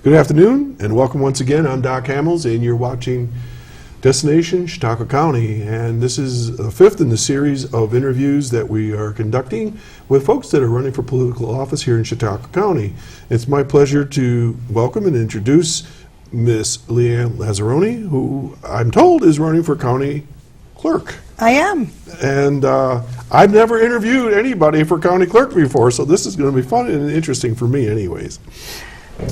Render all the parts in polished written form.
Good afternoon, and welcome once again. I'm Doc Hamels, and you're watching Destination Chautauqua County. And this is the fifth in the series of interviews that we are conducting with folks that are running for political office here in Chautauqua County. It's my pleasure to welcome and introduce Miss Leanne Lazarony, who I'm told is running for county clerk. I am. And I've never interviewed anybody for county clerk before, so this is going to be fun and interesting for me anyways.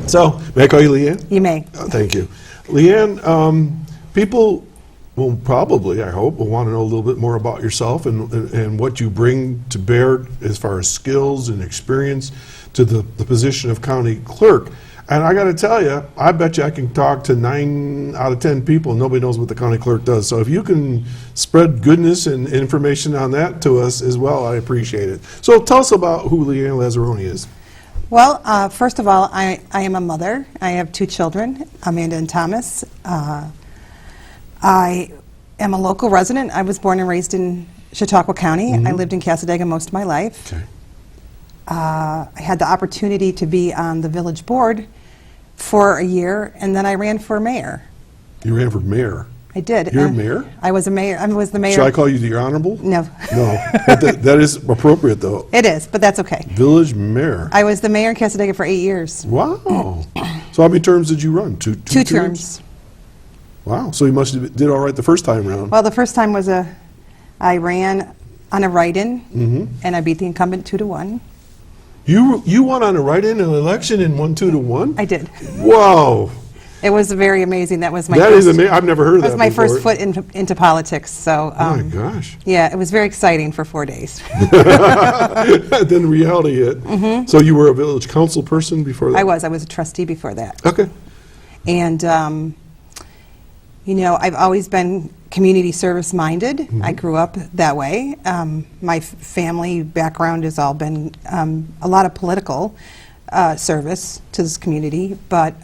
So, may I call you Leanne? You may. Thank you. Leanne, people will probably, I hope, will want to know a little bit more about yourself and what you bring to bear as far as skills and experience to the position of county clerk. And I got to tell you, I bet you I can talk to 9 out of 10 people and nobody knows what the county clerk does. So if you can spread goodness and information on that to us as well, I appreciate it. So tell us about who Leanne Lazarony is. Well, first of all, I am a mother. I have 2 children, Amanda and Thomas. I am a local resident. I was born and raised in Chautauqua County. I lived in Cassadaga most of my life. Okay. I had the opportunity to be on the village board for a year, and then I ran for mayor. You ran for mayor. I did. You're a mayor? I was a mayor. I was the mayor. Should I call you the honorable? No. No. But that is appropriate, though. It is, but that's okay. Village mayor. I was the mayor in Cassadaga for 8 years. Wow. So how many terms did you run? Two terms. Wow. So you must have did all right the first time around. Well, the first time was I ran on a write-in, and I beat the incumbent 2-1. You won on a write-in an election and won 2-1? I did. Wow. It was very amazing. That was my That first, is amazing. I've never heard of that was my before. first foot into politics. So, Oh my gosh. yeah, it was very exciting for 4 days. Then reality hit. So you were a village council person before that? I was a trustee before that. Okay. And, you know, I've always been community service minded. I grew up that way. My family background has all been a lot of political service to this community, but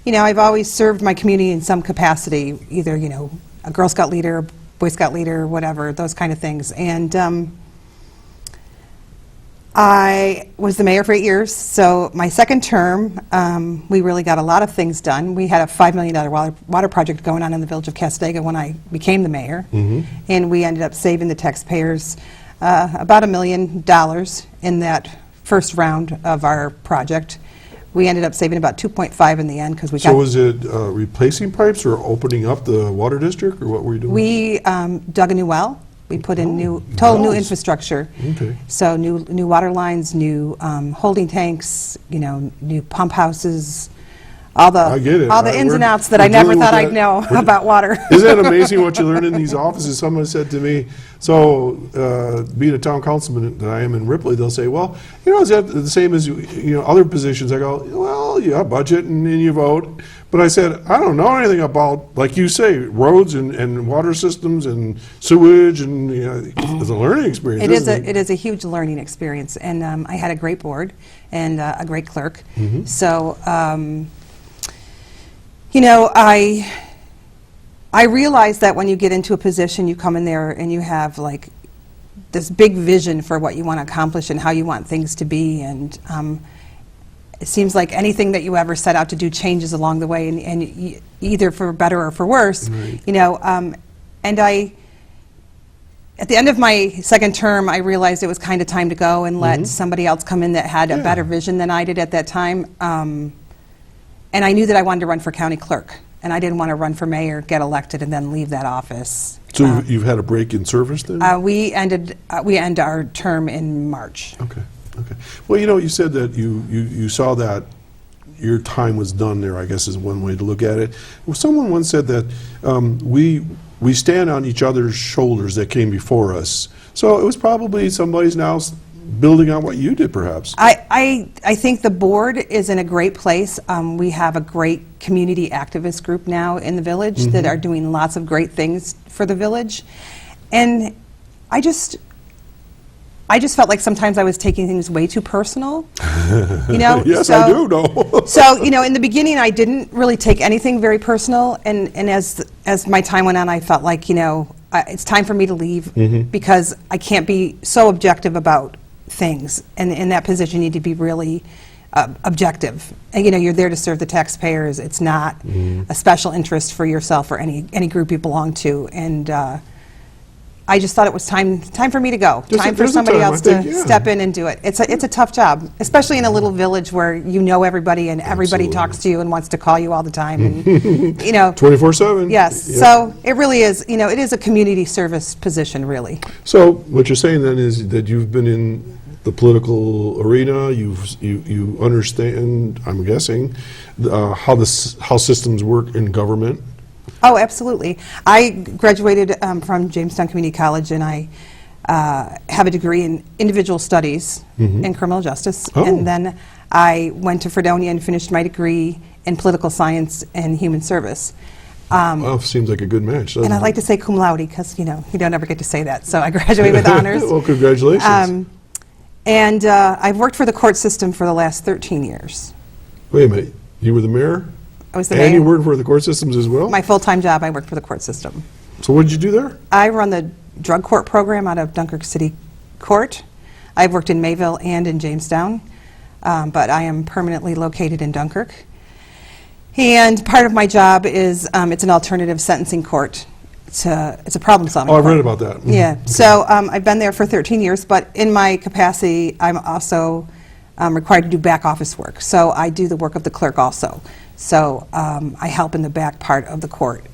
you know, I've always served my community in some capacity, either, you know, a Girl Scout leader, a Boy Scout leader, whatever, those kind of things. And I was the mayor for 8 years, so my second term, we really got a lot of things done. We had a $5 million water project going on in the village of Cassadaga when I became the mayor, and we ended up saving the taxpayers about $1 million in that first round of our project. We ended up saving about 2.5 in the end because we got. So was it replacing pipes or opening up the water district, or what were you doing? We dug a new well. We put in total new infrastructure. Okay. So new water lines, new holding tanks, you know, new pump houses, all I get it. the ins and outs that we're I never dealing with thought I'd that. know about water. Isn't that amazing what you learn in these offices? Someone said to me, so being a town councilman that I am in Ripley, they'll say, well, you know, is that the same as you know other positions? I go, well, yeah, budget and then you vote. But I said, I don't know anything about, like you say, roads and water systems and sewage, and you know, it's a learning experience. It is a huge learning experience, and I had a great board and a great clerk. So. You know, I realize that when you get into a position, you come in there and you have like this big vision for what you want to accomplish and how you want things to be, and it seems like anything that you ever set out to do changes along the way, and either for better or for worse. Right. You know, and at the end of my second term, I realized it was kind of time to go and let somebody else come in that had a better vision than I did at that time. And I knew that I wanted to run for county clerk, and I didn't want to run for mayor, get elected, and then leave that office. So you've had a break in service then? We end our term in March. Okay. Well, you know, you said that you saw that your time was done there, I guess is one way to look at it. Well, someone once said that we stand on each other's shoulders that came before us. So it was probably somebody's now building on what you did, perhaps. I think the board is in a great place. We have a great community activist group now in the village that are doing lots of great things for the village. And I just felt like sometimes I was taking things way too personal. You know? Yes, I do know. So, you know, in the beginning I didn't really take anything very personal, and as my time went on, I felt like, you know, it's time for me to leave because I can't be so objective about things, and in that position you need to be really objective. And, you're there to serve the taxpayers. It's not a special interest for yourself or any group you belong to. And I just thought it was time for me to go. Time for somebody else to step in and do it. It's a tough job, especially in a little village where you know everybody and everybody talks to you and wants to call you all the time. And 24/7. Yes. Yep. So it really is. It is a community service position, really. So what you're saying then is that you've been in the political arena. You understand, I'm guessing, how systems work in government. Oh, absolutely. I graduated from Jamestown Community College, and I have a degree in individual studies in criminal justice. Oh. And then I went to Fredonia and finished my degree in political science and human service. Well, seems like a good match, doesn't And I it? like to say cum laude because, you don't ever get to say that. So I graduated with honors. Well, congratulations. And I've worked for the court system for the last 13 years. Wait a minute. You were the mayor? I was the And mayor. you worked for the court systems as well? My full-time job, I worked for the court system. So what did you do there? I run the drug court program out of Dunkirk City Court. I've worked in Mayville and in Jamestown, but I am permanently located in Dunkirk. And part of my job is it's an alternative sentencing court. It's a problem-solving Oh, I've court. read about that. Mhm. Yeah. So I've been there for 13 years, but in my capacity, I'm also required to do back office work. So I do the work of the clerk also. So I help in the back part of the court.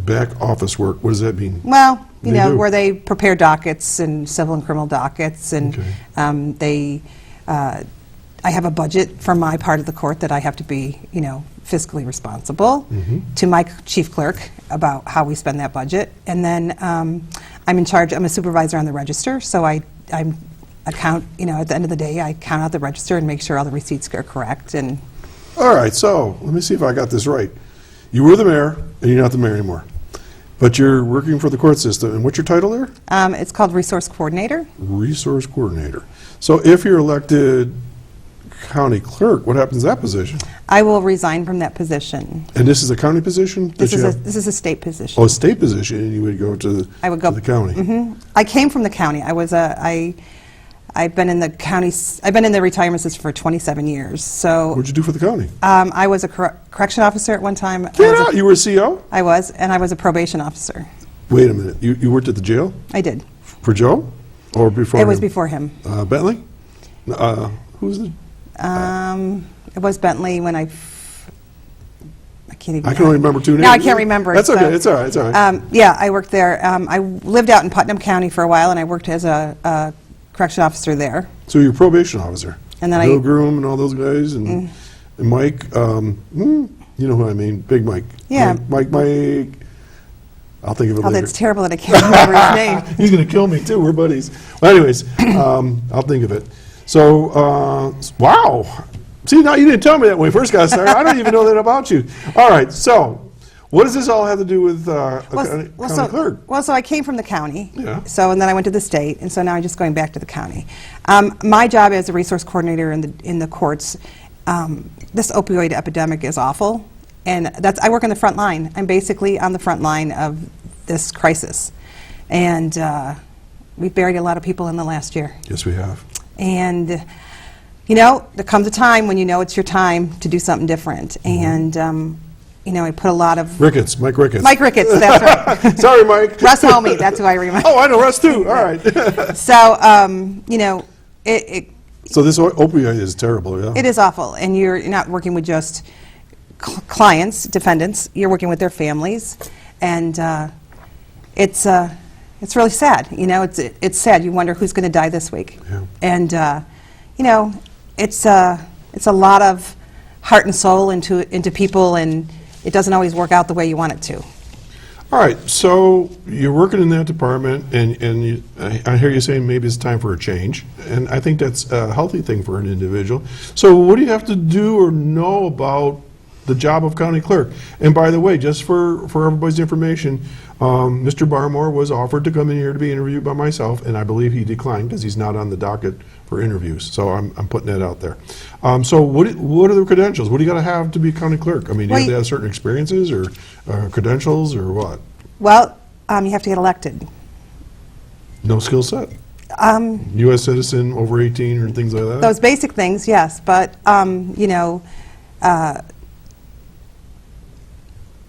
Back office work, what does that mean? Well, They do. where they prepare dockets and civil and criminal dockets, and Okay. I have a budget for my part of the court that I have to be, fiscally responsible to my chief clerk about how we spend that budget. And then I'm in charge, I'm a supervisor on the register, so I account, at the end of the day, I count out the register and make sure all the receipts are correct. And All right, so let me see if I got this right. You were the mayor, and you're not the mayor anymore. But you're working for the court system, and what's your title there? it's called resource coordinator. Resource coordinator. So if you're elected county clerk, what happens to that position? I will resign from that position. And this is a county position? that This you is have? this is a state position. Oh, a state position, and you would go to I would go to the county. I came from the county. I've been in the county. I've been in the retirement system for 27 years. So What'd you do for the county? I was a correction officer at one time. Get out, you were a CO? I was, and I was a probation officer. Wait a minute, you worked at the jail I did. for Joe? Or before It was him? before him. Bentley? Who's the? It was Bentley when I can't even. I can only remember two names. No, I can't remember. That's okay, so, it's all right, it's all right. Yeah, I worked there. I lived out in Putnam County for a while, and I worked as a correction officer there. So you're a probation officer. And then Bill Groom and all those guys, and Mike, you know who I mean, Big Mike. Yeah. Mike, I'll think of it Oh, later. that's terrible that I can't remember his name. He's going to kill me too, we're buddies. Well, anyways, I'll think of it. So, wow. See, now you didn't tell me that when we first got started. I don't even know that about you. All right, so what does this all have to do with a county clerk? Well, so I came from the county. Yeah. So, and then I went to the state, and so now I'm just going back to the county. My job as a resource coordinator in the courts, this opioid epidemic is awful, and I work on the front line. I'm basically on the front line of this crisis, and we've buried a lot of people in the last year. Yes, we have. And there comes a time when you know it's your time to do something different, and I put a lot of Mike Ricketts. Mike Ricketts, that's right. Sorry, Mike. Russ Homey, that's who I remember. Oh, I know Russ too. All right. So, So this opioid is terrible, yeah? it is awful, and you're not working with just clients, defendants. You're working with their families, and it's really sad. It's sad. You wonder who's going to die this week, Yeah. and it's a lot of heart and soul into people, and it doesn't always work out the way you want it to. All right, so you're working in that department, and I hear you saying maybe it's time for a change, and I think that's a healthy thing for an individual. So what do you have to do or know about the job of county clerk? And by the way, just for everybody's information, Mr. Barmore was offered to come in here to be interviewed by myself, and I believe he declined because he's not on the docket for interviews. So I'm putting that out there. So what are the credentials? What do you got to have to be county clerk? I mean, do you have to have certain experiences or credentials or what? Well, you have to get elected. No skill set. U.S. citizen, over 18, or things like that? Those basic things, yes, but, you know,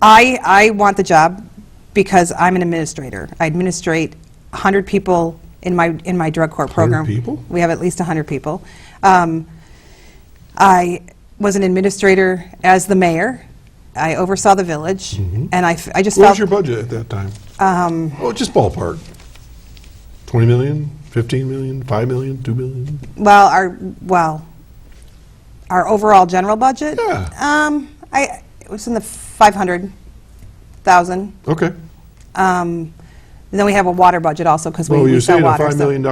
I want the job because I'm an administrator. I administrate 100 people in my drug court program. 100 people? We have at least 100 people. I was an administrator as the mayor. I oversaw the village, and I just What felt... was your budget at that time? Just ballpark. 20 million, 15 million, 5 million, 2 million? Well, our overall general budget? Yeah. It was in the 500,000. Okay. Then we have a water budget also because Well, we you're sell saying a water. $5 million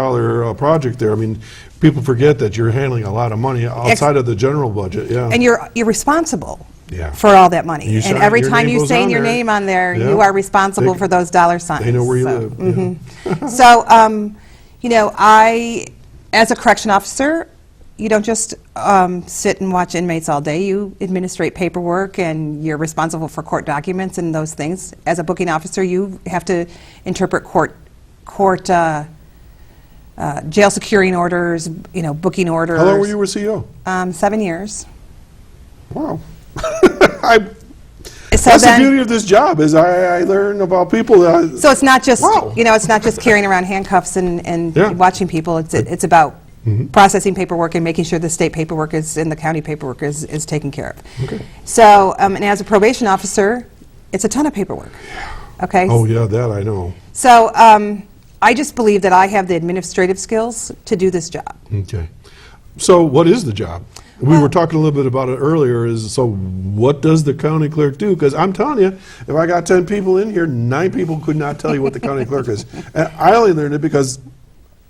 project there. I mean, people forget that you're handling a lot of money outside of the general budget, yeah. And you're responsible Yeah. for all that money. You And sign- every your time name you goes say on your there. name on there, Yeah. you are responsible They- for those dollar signs. They know where you So, live. Yeah. So, you know, as a correction officer, you don't just sit and watch inmates all day. You administrate paperwork, and you're responsible for court documents and those things. As a booking officer, you have to interpret court jail securing orders, you know, booking orders. How long were you with CO? 7 years. Wow. So That's the then, beauty of this job, is I learn about people that... so it's not just, Wow. you know, it's not just carrying around handcuffs and Yeah. watching people. It's about processing paperwork and making sure the state paperwork is and the county paperwork is taken care of. Okay. So, and as a probation officer, it's a ton of paperwork. Okay. Oh, yeah, that I know. So, I just believe that I have the administrative skills to do this job. Okay. So what is the job? We were talking a little bit about it earlier, so what does the county clerk do? Because I'm telling you, if I got 10 people in here, 9 people could not tell you what the county clerk is. And I only learned it because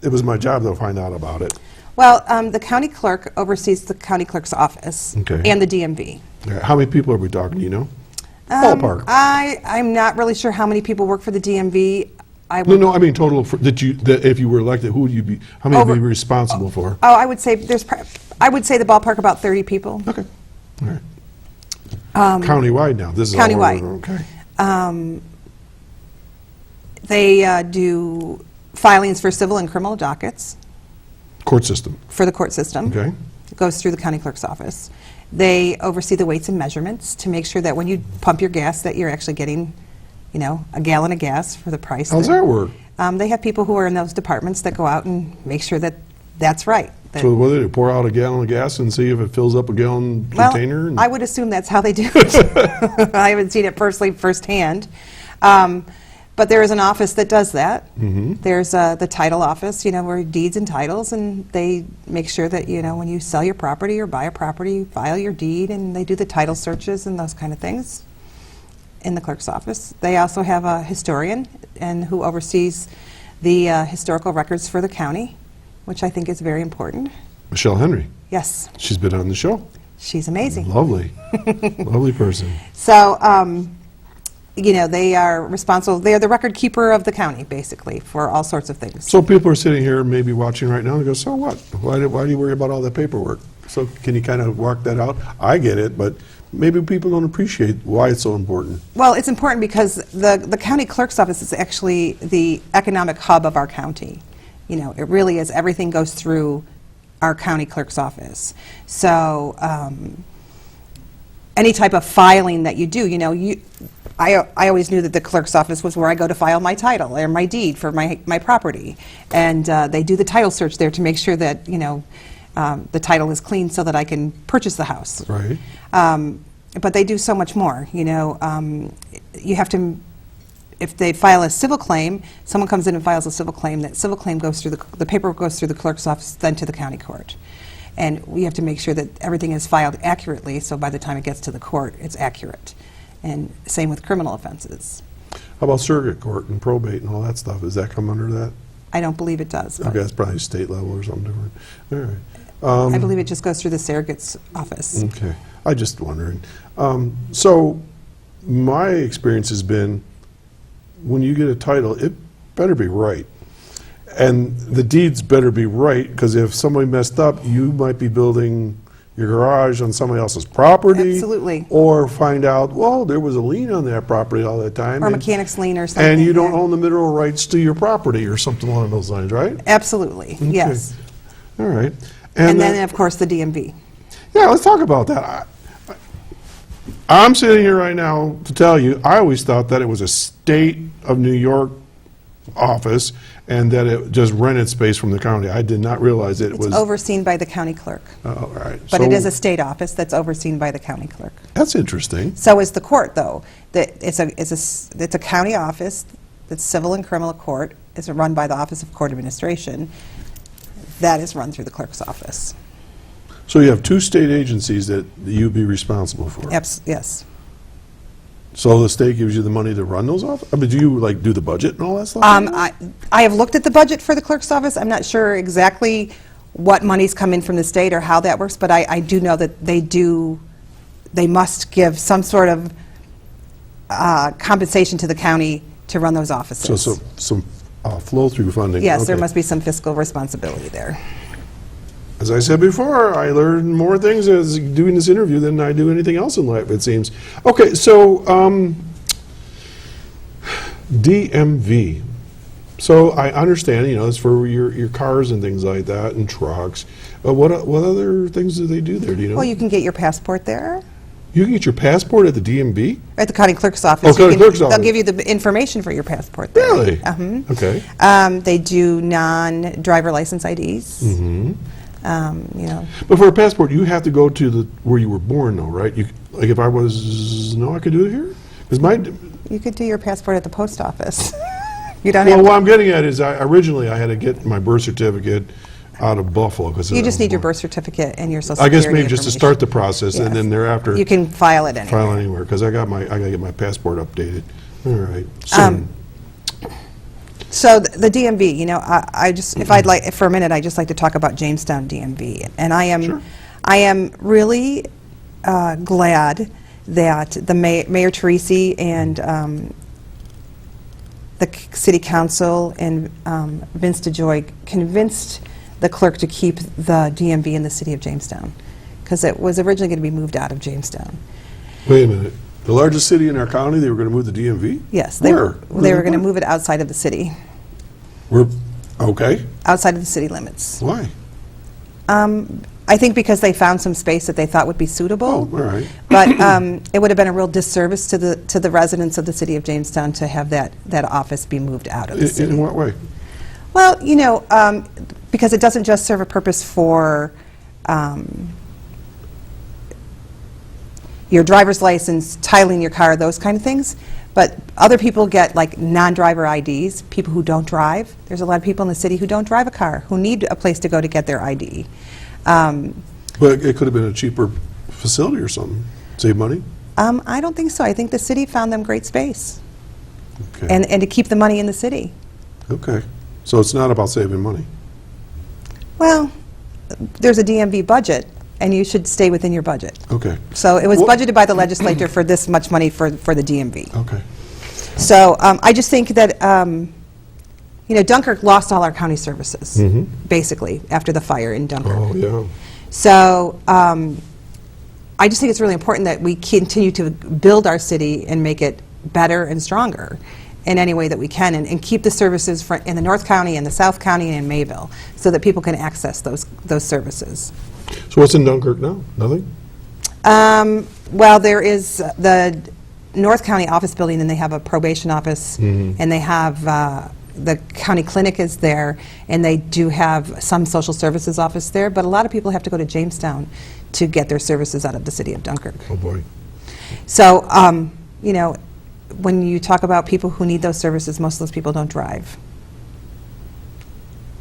it was my job to find out about it. Well, the county clerk oversees the county clerk's office Okay. and the DMV. How many people are we talking, do you know? Ballpark. I'm not really sure how many people work for the DMV. No, I mean total, that if you were elected, who would you be, how many would you be responsible for? Oh, I would say I would say the ballpark about 30 people. Okay, all right. Countywide now, this is all Countywide. Okay. They do filings for civil and criminal dockets Court system, for the court system. okay. It goes through the county clerk's office. They oversee the weights and measurements to make sure that when you pump your gas that you're actually getting, you know, a gallon of gas for the price. How's that work? They have people who are in those departments that go out and make sure that that's right. That- So what do they pour out a gallon of gas and see if it fills up a gallon well, container? I would assume that's how they do it. I haven't seen it personally firsthand. But there is an office that does that. There's the title office, you know, where deeds and titles, and they make sure that, you know, when you sell your property or buy a property, you file your deed, and they do the title searches and those kind of things in the clerk's office. They also have a historian and who oversees the historical records for the county, which I think is very important. Michelle Henry, Yes, she's been on the show. she's amazing. Lovely, lovely person. So, you know, they are responsible, they are the record keeper of the county, basically, for all sorts of things. So people are sitting here maybe watching right now and go, so what? Why do you worry about all that paperwork? So can you kind of walk that out? I get it, but maybe people don't appreciate why it's so important. Well, it's important because the county clerk's office is actually the economic hub of our county. You know, it really is, everything goes through our county clerk's office. So, any type of filing that you do, you know, I always knew that the clerk's office was where I go to file my title or my deed for my property. And they do the title search there to make sure that, you know, the title is clean so that I can purchase the house. Right. But they do so much more, you know. You have to, if they file a civil claim, someone comes in and files a civil claim, that civil claim goes through the paperwork goes through the clerk's office, then to the county court. And we have to make sure that everything is filed accurately, so by the time it gets to the court, it's accurate. And same with criminal offenses. How about circuit court and probate and all that stuff? Does that come under that? I don't believe it does. But Okay, that's probably state level or something different. All right. I believe it just goes through the surrogate's office. Okay, I just wondering. So my experience has been, when you get a title, it better be right. And the deeds better be right, because if somebody messed up, you might be building your garage on somebody else's property. Absolutely. Or find out, well, there was a lien on that property all that time. Or and- mechanic's lien or something. And you don't yeah. own the mineral rights to your property or something along those lines, right? Absolutely, yes. All right. And then, of course, the DMV. Yeah, let's talk about that. I'm sitting here right now to tell you, I always thought that it was a state of New York office and that it just rented space from the county. I did not realize it It's was. overseen by the county clerk. Oh, all right. But it So is a state office that's overseen by the county clerk. That's interesting. So is the court, though. It's a county office, that's civil and criminal court, is run by the Office of Court Administration. That is run through the clerk's office. So you have two state agencies that you'd be responsible for. Yes. So the state gives you the money to run those off? I mean, do you like do the budget and all that stuff? I have looked at the budget for the clerk's office. I'm not sure exactly what monies come in from the state or how that works, but I do know that they must give some sort of compensation to the county to run those offices. So some flow-through funding. Yes, there Okay. must be some fiscal responsibility there. As I said before, I learn more things as doing this interview than I do anything else in life, it seems. Okay, so DMV. So I understand, it's for your cars and things like that and trucks. But what other things do they do there? Do you know? Well, you can get your passport there You can get your passport at the DMV? at the county clerk's office. Oh, county clerk's office. They'll give you the information for your passport there. Really? Okay. They do non-driver license IDs. But for a passport, you have to go to where you were born, though, right? Like if I was, no, I could do it here? Because You could do your passport at the post office. You don't have well, to. what I'm getting at is originally I had to get my birth certificate out of Buffalo. You just need your birth certificate and your social I security guess maybe just to information. start the process and Yes. then thereafter You can file it anywhere. file anywhere, because I got to get my passport updated. All right. Soon. So the DMV, I just, if I'd like, for a minute, I'd just like to talk about Jamestown DMV. And Sure. I am really glad that the Mayor Teresi and the city council and Vince DeJoy convinced the clerk to keep the DMV in the city of Jamestown, because it was originally going to be moved out of Jamestown. Wait a minute. The largest city in our county, they were going to move the DMV? Yes, Where? they were going to move it outside of the city, Okay. outside of the city limits. Why? I think because they found some space that they thought would be suitable. Oh, all right. But it would have been a real disservice to the residents of the city of Jamestown to have that office be moved out of the city. In what way? Well, because it doesn't just serve a purpose for your driver's license, titling your car, those kind of things, but other people get like non-driver IDs, people who don't drive. There's a lot of people in the city who don't drive a car, who need a place to go to get their ID. But it could have been a cheaper facility or something. Save money? I don't think so. I think the city found them great space, Okay. and to keep the money in the city. Okay. So it's not about saving money. Well, there's a DMV budget, and you should stay within your budget. Okay. So it was Well- budgeted by the legislature for this much money for the DMV. Okay. So I just think that, Dunkirk lost all our county services, basically, after the fire in Dunkirk. Oh, yeah. So I just think it's really important that we continue to build our city and make it better and stronger in any way that we can, and keep the services in the North County and the South County and in Mayville, so that people can access those services. So what's in Dunkirk now? Nothing? Well, there is the North County office building, and they have a probation office, and they have the county clinic is there, and they do have some social services office there, but a lot of people have to go to Jamestown to get their services out of the city of Dunkirk. Oh, boy. So, when you talk about people who need those services, most of those people don't drive.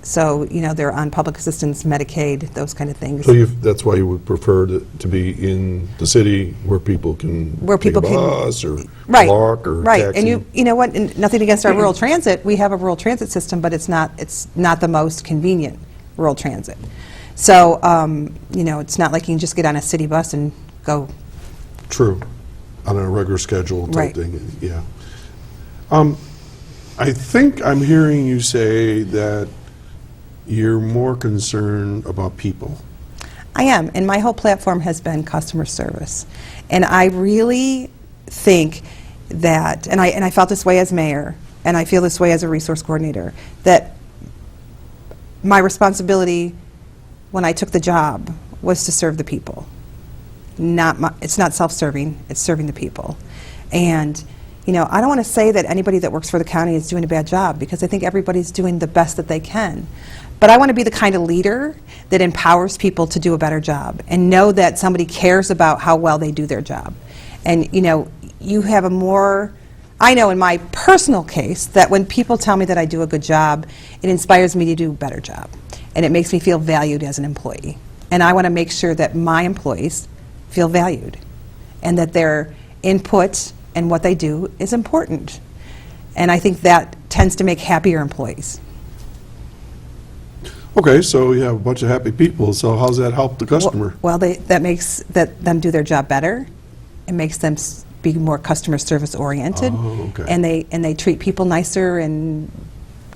So, they're on public assistance, Medicaid, those kind of things. So that's why you would prefer to be in the city where people can take a bus or Right, walk or right. taxi? And you know what, and nothing against our rural transit, we have a rural transit system, but it's not the most convenient rural transit. So, it's not like you can just get on a city bus and go. True. On a regular schedule type Right. thing, yeah. I think I'm hearing you say that you're more concerned about people. I am, and my whole platform has been customer service. And I really think that, and I felt this way as mayor, and I feel this way as a resource coordinator, that my responsibility when I took the job was to serve the people. It's not self-serving, it's serving the people. And you know, I don't want to say that anybody that works for the county is doing a bad job, because I think everybody's doing the best that they can. But I want to be the kind of leader that empowers people to do a better job and know that somebody cares about how well they do their job. And you know, you have a more, I know in my personal case that when people tell me that I do a good job, it inspires me to do a better job. And it makes me feel valued as an employee. And I want to make sure that my employees feel valued and that their input and what they do is important. And I think that tends to make happier employees. Okay, so you have a bunch of happy people, so how's that help the customer? Well, that makes them do their job better. It makes them be more customer service oriented. Oh, okay. And they treat people nicer and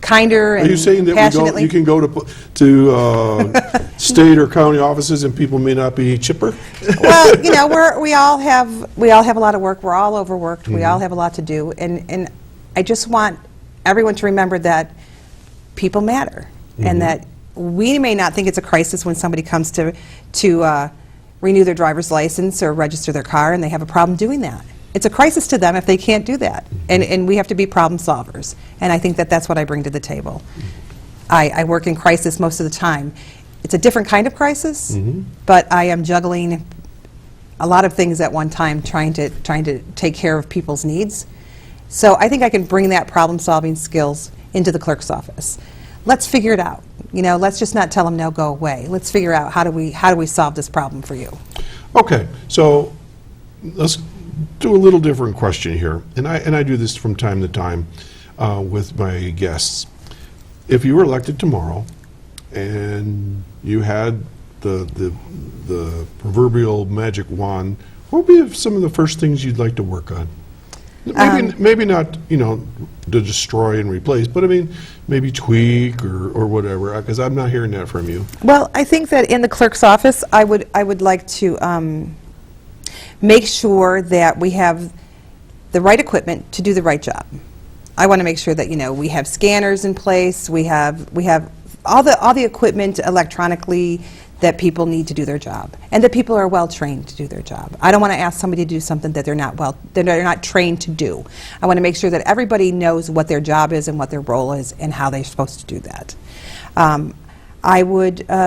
kinder and Are you saying that passionately. you can go to state or county offices and people may not be chipper? Well, you know, we all have a lot of work. We're all overworked. We all have a lot to do, and I just want everyone to remember that people matter, and that we may not think it's a crisis when somebody comes to renew their driver's license or register their car, and they have a problem doing that. It's a crisis to them if they can't do that, and we have to be problem solvers, and I think that that's what I bring to the table. I work in crisis most of the time. It's a different kind of crisis, but I am juggling a lot of things at one time, trying to take care of people's needs. So I think I can bring that problem-solving skills into the clerk's office. Let's figure it out. You know, let's just not tell them no, go away. Let's figure out how do we solve this problem for you. Okay, so let's do a little different question here, and I do this from time to time with my guests. If you were elected tomorrow and you had the proverbial magic wand, what would be some of the first things you'd like to work on? Maybe not, you know, to destroy and replace, but I mean, maybe tweak or whatever, because I'm not hearing that from you. Well, I think that in the clerk's office, I would like to make sure that we have the right equipment to do the right job. I want to make sure that, you know, we have scanners in place, we have all the equipment electronically that people need to do their job, and that people are well trained to do their job. I don't want to ask somebody to do something that they're not trained to do. I want to make sure that everybody knows what their job is and what their role is and how they're supposed to do that.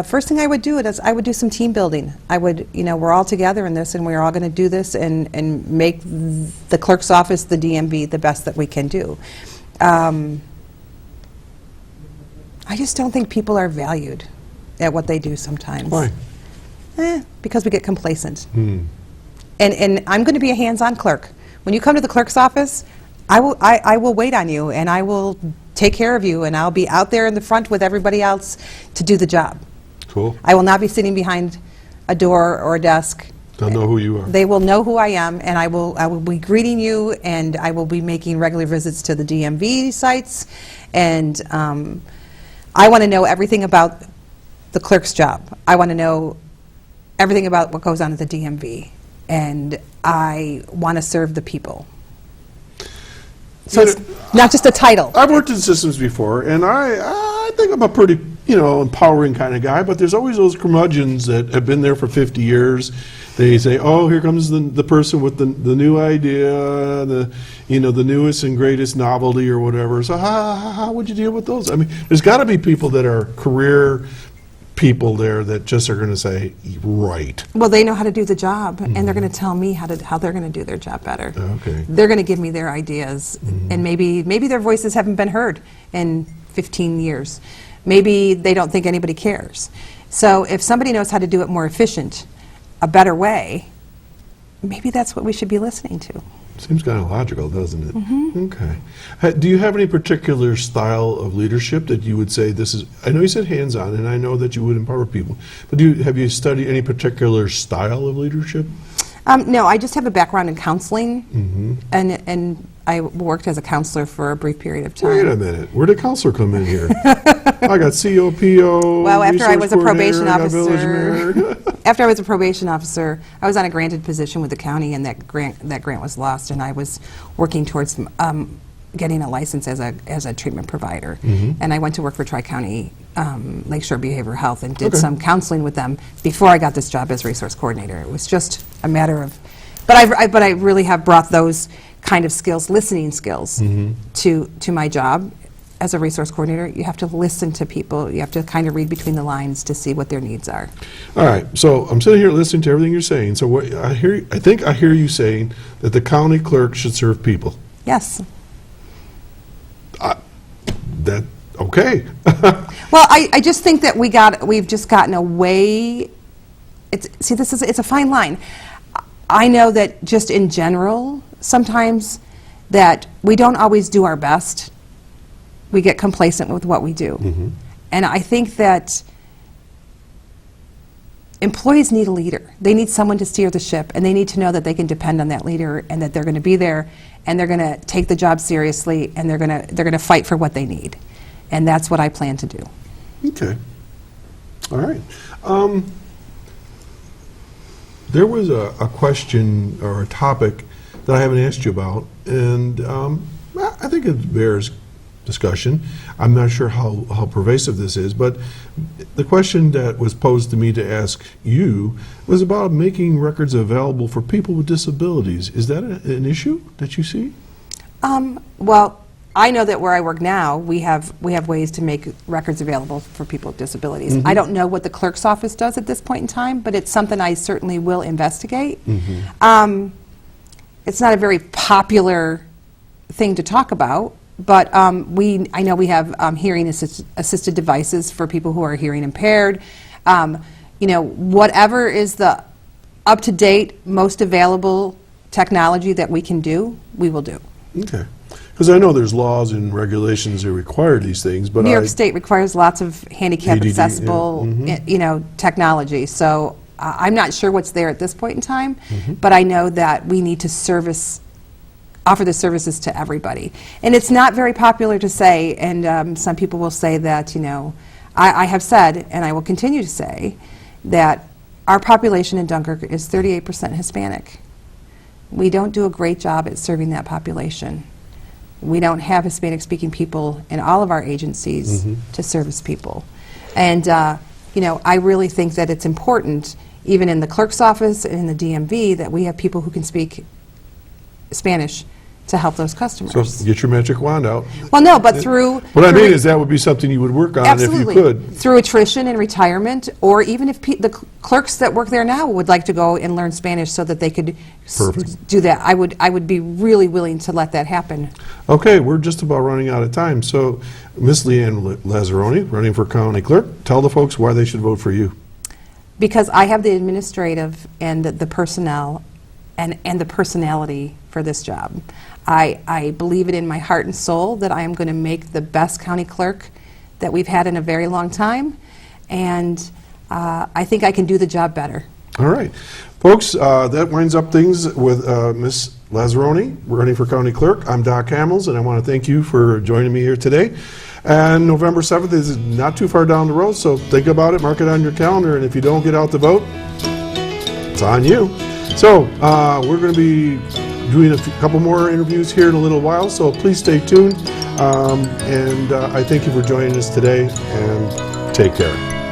First thing I would do is I would do some team building. You know, we're all together in this, and we're all going to do this and make the clerk's office, the DMV, the best that we can do. I just don't think people are valued at what they do sometimes. Why? Because we get complacent. And I'm going to be a hands-on clerk. When you come to the clerk's office, I will wait on you, and I will take care of you, and I'll be out there in the front with everybody else to do the job. Cool. I will not be sitting behind a door or a desk. They'll know who you are. They will know who I am, and I will be greeting you, and I will be making regular visits to the DMV sites, and I want to know everything about the clerk's job. I want to know everything about what goes on at the DMV, and I want to serve the people. So You it's know, not just a title. I've worked in systems before, and I think I'm a pretty, you know, empowering kind of guy, but there's always those curmudgeons that have been there for 50 years. They say, oh, here comes the person with the new idea, the newest and greatest novelty or whatever. So how would you deal with those? I mean, there's got to be people that are career people there that just are going to say, right. Well, they know how to do the job, and they're going to tell me how they're going to do their job better. Okay. They're going to give me their ideas, and maybe their voices haven't been heard in 15 years. Maybe they don't think anybody cares. So if somebody knows how to do it more efficient, a better way, maybe that's what we should be listening to. Seems kind of logical, doesn't it? Okay. Do you have any particular style of leadership that you would say this is, I know you said hands-on, and I know that you would empower people, but have you studied any particular style of leadership? No, I just have a background in counseling, and I worked as a counselor for a brief period of time. Wait a minute. Where did counselor come in here? I got COPO. Well, after I was a probation resource coordinator, I got village officer. mayor. after I was a probation officer, I was on a granted position with the county, and that grant was lost, and I was working towards getting a license as a treatment provider. And I went to work for Tri-County Lakeshore Behavioral Health and did some counseling with them before I got this job as resource coordinator. It was just a matter of, but I really have brought those kind of skills, listening skills, to my job. As a resource coordinator, you have to listen to people. You have to kind of read between the lines to see what their needs are. All right, so I'm sitting here listening to everything you're saying. So what I think I hear you saying that the county clerk should serve people. Yes. Okay. Well, I just think that we've just gotten away. It's a fine line. I know that just in general, sometimes that we don't always do our best. We get complacent with what we do. And I think that employees need a leader. They need someone to steer the ship, and they need to know that they can depend on that leader, and that they're going to be there, and they're going to take the job seriously, and they're going to fight for what they need. And that's what I plan to do. Okay. All right. There was a question or a topic that I haven't asked you about, and I think it bears discussion. I'm not sure how pervasive this is, but the question that was posed to me to ask you was about making records available for people with disabilities. Is that an issue that you see? Well, I know that where I work now, we have ways to make records available for people with disabilities. I don't know what the clerk's office does at this point in time, but it's something I certainly will investigate. It's not a very popular thing to talk about, but I know we have hearing assisted devices for people who are hearing impaired. Whatever is the up-to-date, most available technology that we can do, we will do. Okay. Because I know there's laws and regulations that require these things, but New York State requires lots of handicap ADD, accessible, technology. So I'm not sure what's there at this point in time, but I know that we need to offer the services to everybody. And it's not very popular to say, and some people will say that, I have said, and I will continue to say, that our population in Dunkirk is 38% Hispanic. We don't do a great job at serving that population. We don't have Hispanic-speaking people in all of our agencies to service people. And, I really think that it's important, even in the clerk's office and in the DMV, that we have people who can speak Spanish to help those customers. So get your magic wand out. Well, no, but through... What I mean is that would be something you would work on if you could. Through attrition and retirement, or even if the clerks that work there now would like to go and learn Spanish so that they could do that. I would be really willing to let that happen. Okay, we're just about running out of time. So, Ms. Leanne Lazarony, running for county clerk, tell the folks why they should vote for you. Because I have the administrative and the personnel and the personality for this job. I believe it in my heart and soul that I am going to make the best county clerk that we've had in a very long time, and I think I can do the job better. All right. Folks, that winds up things with Ms. Lazarony, running for county clerk. I'm Doc Hamels, and I want to thank you for joining me here today. And November 7th is not too far down the road, so think about it, mark it on your calendar, and if you don't get out to vote, it's on you. So we're going to be doing a couple more interviews here in a little while, so please stay tuned. And I thank you for joining us today, and take care.